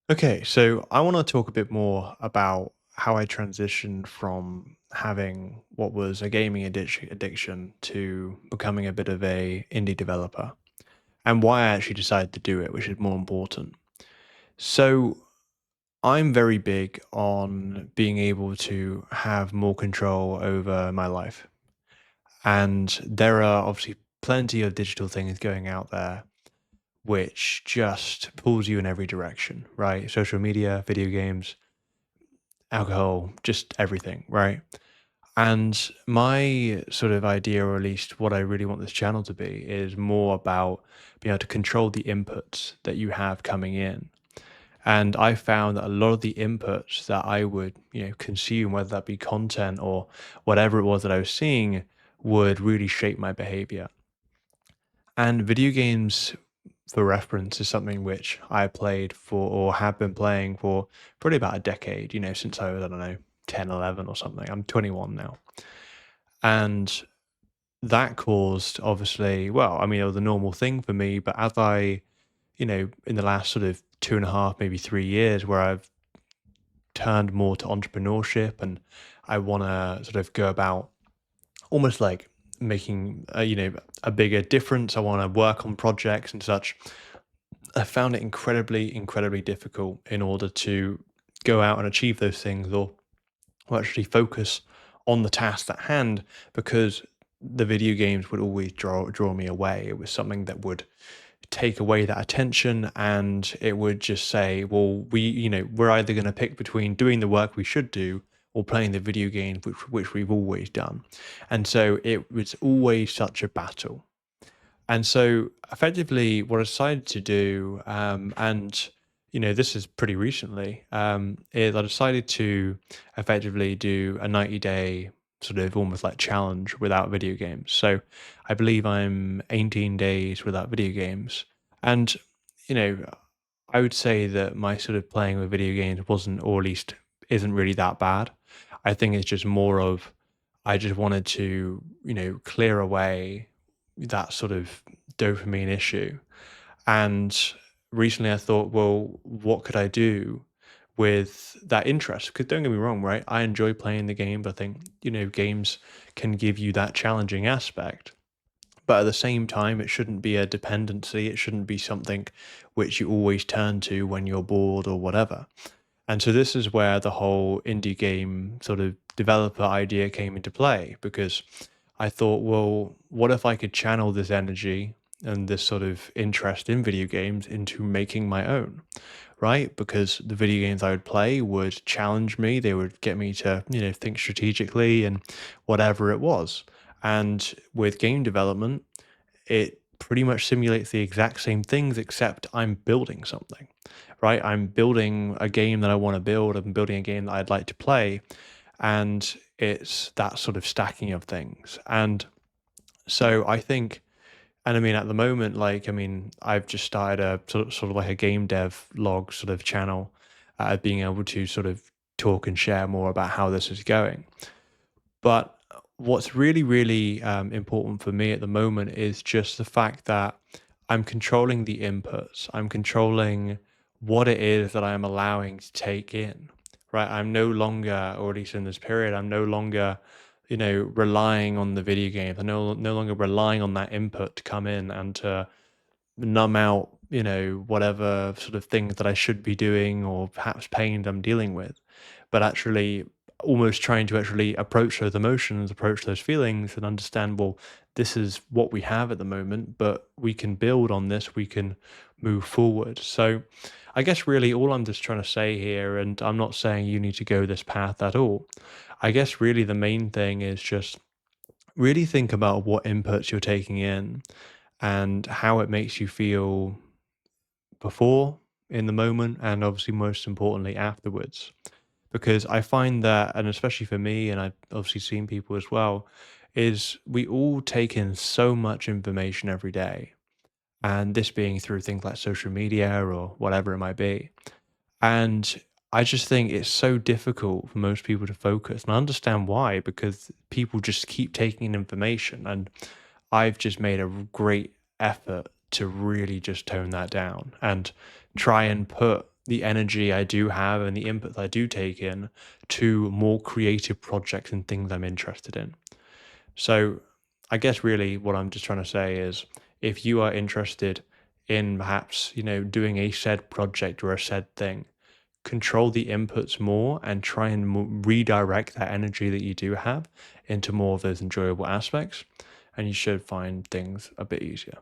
Okay, so I want to talk a bit more about how I transitioned from having what was a gaming addiction to becoming a bit of a indie developer, and why I actually decided to do it, which is more important. So I'm very big on being able to have more control over my life. And there are obviously plenty of digital things going out there which just pulls you in every direction, right? Social media, video games, alcohol, just everything, right? And my sort of idea, or at least what I really want this channel to be, is more about being able to control the inputs that you have coming in. And I found that a lot of the inputs that I would, consume, whether that be content or whatever it was that I was seeing, would really shape my behavior. And video games, for reference, is something which I played for or have been playing for probably about a decade, since I was, I don't know, 10, 11 or something. I'm 21 now. And that caused, obviously, well, I mean, it was a normal thing for me, but as in the last sort of 2.5, maybe 3 years, where I've turned more to entrepreneurship and I want to sort of go about almost like making, a bigger difference. I want to work on projects and such. I found it incredibly, incredibly difficult in order to go out and achieve those things or actually focus on the task at hand because the video games would always draw me away. It was something that would take away that attention and it would just say, well, we're either going to pick between doing the work we should do or playing the video games which we've always done. And so it was always such a battle. And so effectively what I decided to do, and this is pretty recently, is I decided to effectively do a 90-day sort of almost like challenge without video games. So I believe I'm 18 days without video games. And, you know, I would say that my sort of playing with video games wasn't, or at least isn't really that bad. I think it's just more of I just wanted to, clear away that sort of dopamine issue. And recently I thought, well, what could I do with that interest? Because don't get me wrong, right? I enjoy playing the game, but I think, games can give you that challenging aspect. But at the same time, it shouldn't be a dependency. It shouldn't be something which you always turn to when you're bored or whatever. And so this is where the whole indie game sort of developer idea came into play because I thought, well, what if I could channel this energy and this sort of interest in video games into making my own, right? Because the video games I would play would challenge me, they would get me to, think strategically and whatever it was. And with game development, it pretty much simulates the exact same things, except I'm building something, right? I'm building a game that I want to build. I'm building a game that I'd like to play. And it's that sort of stacking of things. And so I think, and I mean, at the moment, like, I mean, I've just started a sort of like a game dev log sort of channel, being able to sort of talk and share more about how this is going. But what's really, really important for me at the moment is just the fact that I'm controlling the inputs. I'm controlling what it is that I'm allowing to take in, right? I'm no longer, or at least in this period, I'm no longer, relying on the video games. I'm no longer relying on that input to come in and to numb out, whatever sort of things that I should be doing or perhaps pain I'm dealing with, but actually almost trying to actually approach those emotions, approach those feelings and understand, well, this is what we have at the moment, but we can build on this, we can move forward. So I guess really all I'm just trying to say here, and I'm not saying you need to go this path at all. I guess really the main thing is just really think about what inputs you're taking in and how it makes you feel before, in the moment, and obviously most importantly afterwards. Because I find that, and especially for me, and I've obviously seen people as well, is we all take in so much information every day. And this being through things like social media or whatever it might be. And I just think it's so difficult for most people to focus. And I understand why, because people just keep taking in information. And I've just made a great effort to really just tone that down and try and put the energy I do have and the input that I do take in to more creative projects and things I'm interested in. So I guess really what I'm just trying to say is if you are interested in perhaps, doing a said project or a said thing, control the inputs more and try and redirect that energy that you do have into more of those enjoyable aspects. And you should find things a bit easier.